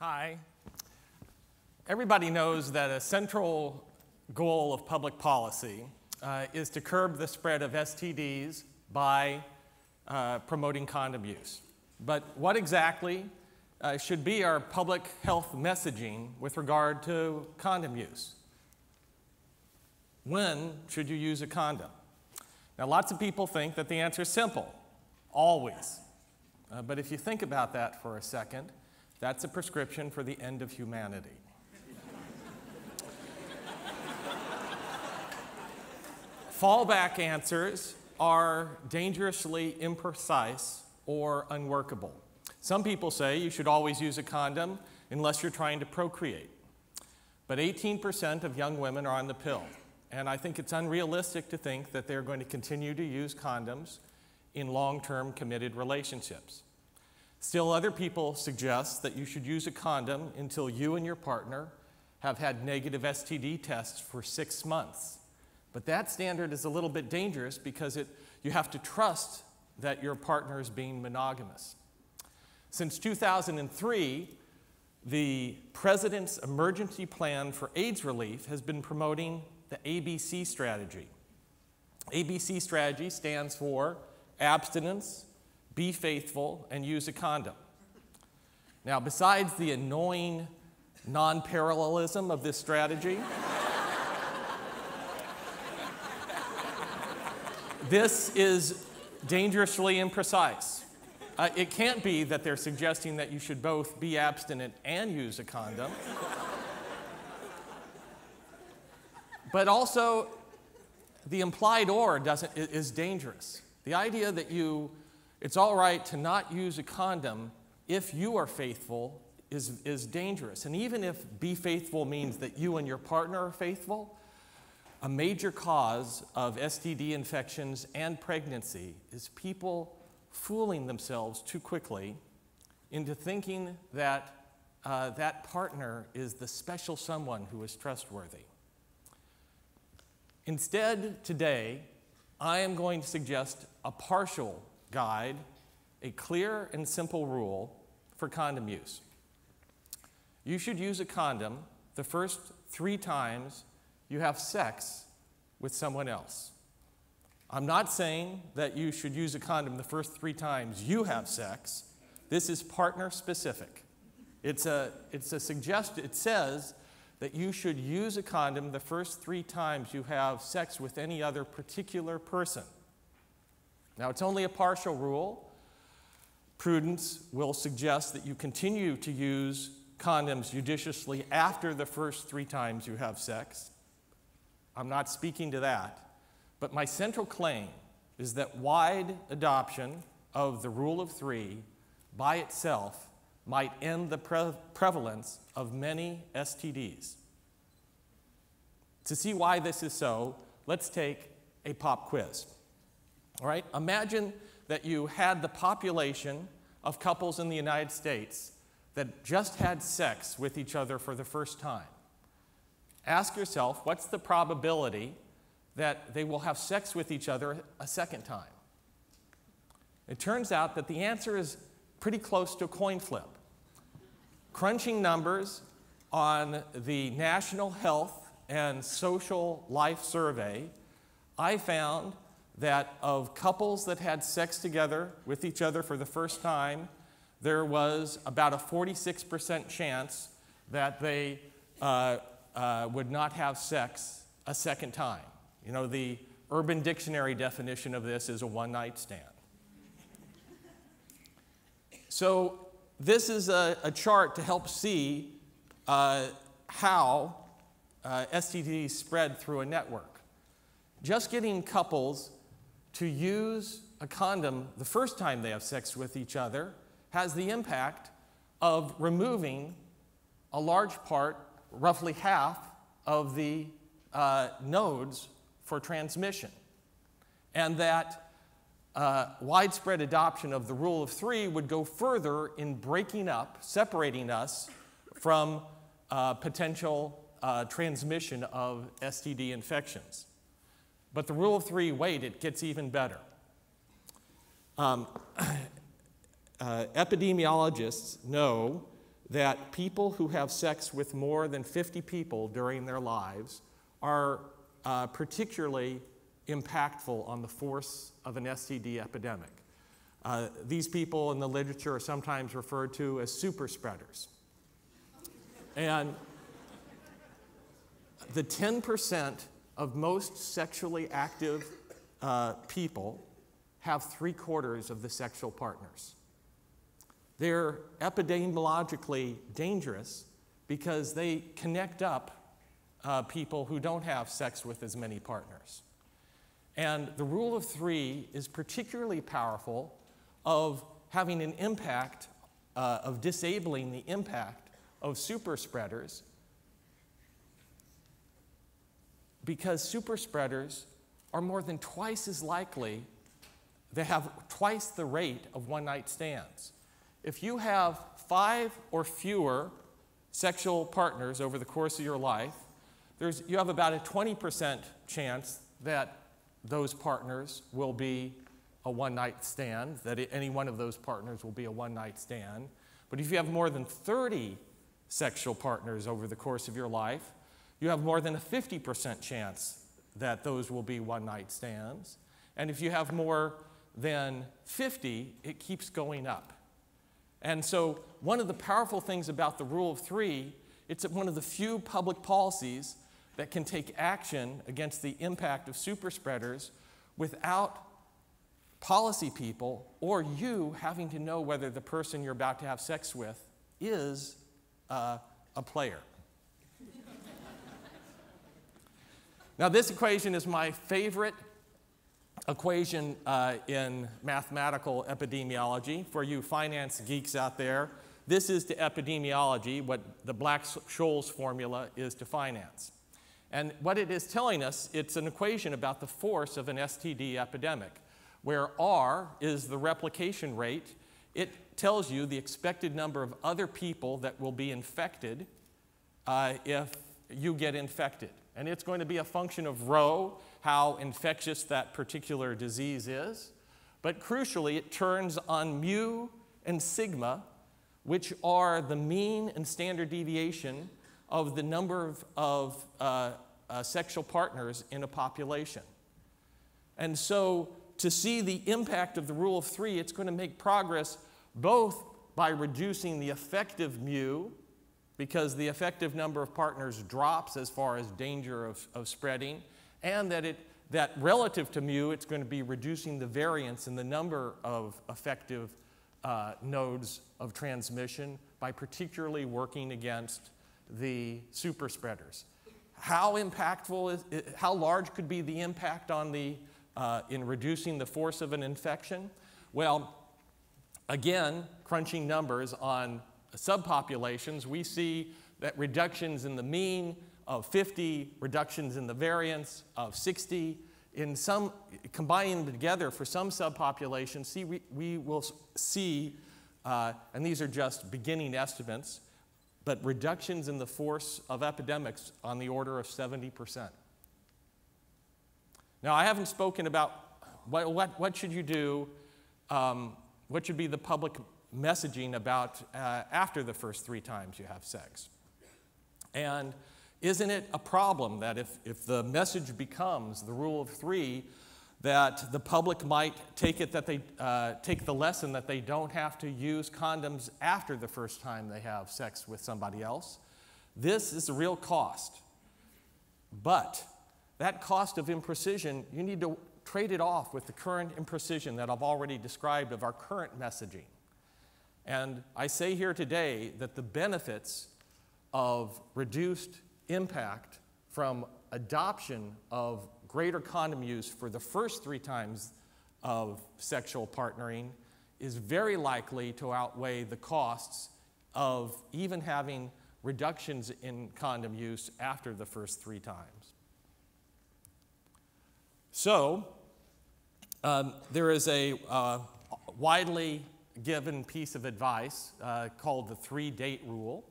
Hi. Everybody knows that a central goal of public policy is to curb the spread of STDs by promoting condom use. But what exactly should be our public health messaging with regard to condom use? When should you use a condom? Now, lots of people think that the answer is simple, always. But if you think about that for a second, that's a prescription for the end of humanity. Fallback answers are dangerously imprecise or unworkable. Some people say you should always use a condom unless you're trying to procreate. But 18% of young women are on the pill. And I think it's unrealistic to think that they're going to continue to use condoms in long-term committed relationships. Still, other people suggest that you should use a condom until you and your partner have had negative STD tests for 6 months. But that standard is a little bit dangerous because you have to trust that your partner is being monogamous. Since 2003, the President's Emergency Plan for AIDS Relief has been promoting the ABC strategy. ABC strategy stands for abstinence, be faithful, and use a condom. Now, besides the annoying non-parallelism of this strategy, this is dangerously imprecise. It can't be that they're suggesting that you should both be abstinent and use a condom. But also, the implied or is dangerous. The idea that it's all right to not use a condom if you are faithful is dangerous. And even if be faithful means that you and your partner are faithful, a major cause of STD infections and pregnancy is people fooling themselves too quickly into thinking that that partner is the special someone who is trustworthy. Instead, today, I am going to suggest a partial guide, a clear and simple rule for condom use. You should use a condom the first 3 times you have sex with someone else. I'm not saying that you should use a condom the first 3 times you have sex. This is partner specific. It's a suggestion. It says that you should use a condom the first 3 times you have sex with any other particular person. Now, it's only a partial rule. Prudence will suggest that you continue to use condoms judiciously after the first 3 times you have sex. I'm not speaking to that. But my central claim is that wide adoption of the rule of 3 by itself might end the prevalence of many STDs. To see why this is so, let's take a pop quiz. All right? Imagine that you had the population of couples in the United States that just had sex with each other for the first time. Ask yourself, what's the probability that they will have sex with each other a second time? It turns out that the answer is pretty close to a coin flip. Crunching numbers on the National Health and Social Life Survey, I found that of couples that had sex together with each other for the first time, there was about a 46% chance that they would not have sex a second time. You know, the Urban Dictionary definition of this is a one-night stand. So this is a chart to help see how STDs spread through a network. Just getting couples to use a condom the first time they have sex with each other has the impact of removing a large part, roughly half, of the nodes for transmission. And that widespread adoption of the rule of 3 would go further in breaking up, separating us from potential transmission of STD infections. But the rule of 3, wait, it gets even better. Epidemiologists know that people who have sex with more than 50 people during their lives are particularly impactful on the force of an STD epidemic. These people in the literature are sometimes referred to as super spreaders. And the 10% of most sexually active people have 3/4 of the sexual partners. They're epidemiologically dangerous because they connect up people who don't have sex with as many partners. And the rule of 3 is particularly powerful of having an impact, of disabling the impact of super spreaders, because super spreaders are more than twice as likely, they have twice the rate of one-night stands. If you have 5 or fewer sexual partners over the course of your life, you have about a 20% chance that those partners will be a one-night stand, that any one of those partners will be a one-night stand. But if you have more than 30 sexual partners over the course of your life, you have more than a 50% chance that those will be one-night stands. And if you have more than 50, it keeps going up. And so one of the powerful things about the rule of 3, it's one of the few public policies that can take action against the impact of super spreaders without policy people or you having to know whether the person you're about to have sex with is a player. Now, this equation is my favorite equation in mathematical epidemiology. For you finance geeks out there, this is to epidemiology what the Black-Scholes formula is to finance. And what it is telling us, it's an equation about the force of an STD epidemic, where R is the replication rate. It tells you the expected number of other people that will be infected if you get infected. And it's going to be a function of rho, how infectious that particular disease is. But crucially, it turns on mu and sigma, which are the mean and standard deviation of the number of sexual partners in a population. And so to see the impact of the rule of 3, it's going to make progress both by reducing the effective mu, because the effective number of partners drops as far as danger of spreading, and that relative to mu, it's going to be reducing the variance in the number of effective nodes of transmission by particularly working against the super spreaders. How impactful is it, how large could be the impact on in reducing the force of an infection? Well, again, crunching numbers on subpopulations, we see that reductions in the mean of 50, reductions in the variance of 60. In some, combining them together for some subpopulations, we will see, and these are just beginning estimates, but reductions in the force of epidemics on the order of 70%. Now, I haven't spoken about what should you do, what should be the public messaging about after the first 3 times you have sex. And isn't it a problem that if the message becomes the rule of 3, that the public might take the lesson that they don't have to use condoms after the first time they have sex with somebody else? This is a real cost. But that cost of imprecision, you need to trade it off with the current imprecision that I've already described of our current messaging. And I say here today that the benefits of reduced impact from adoption of greater condom use for the first 3 times of sexual partnering is very likely to outweigh the costs of even having reductions in condom use after the first 3 times. So, there is a widely given piece of advice called the 3-date rule,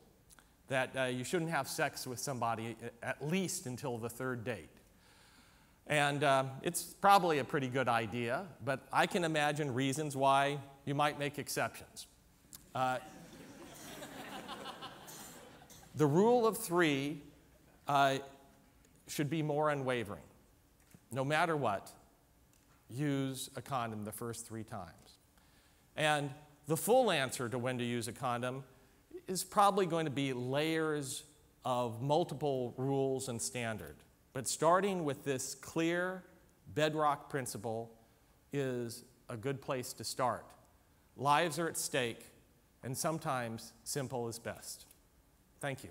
that you shouldn't have sex with somebody at least until the 3rd date. And it's probably a pretty good idea, but I can imagine reasons why you might make exceptions. The rule of three should be more unwavering. No matter what, use a condom the first 3 times. And the full answer to when to use a condom is probably going to be layers of multiple rules and standard. But starting with this clear bedrock principle is a good place to start. Lives are at stake, and sometimes simple is best. Thank you.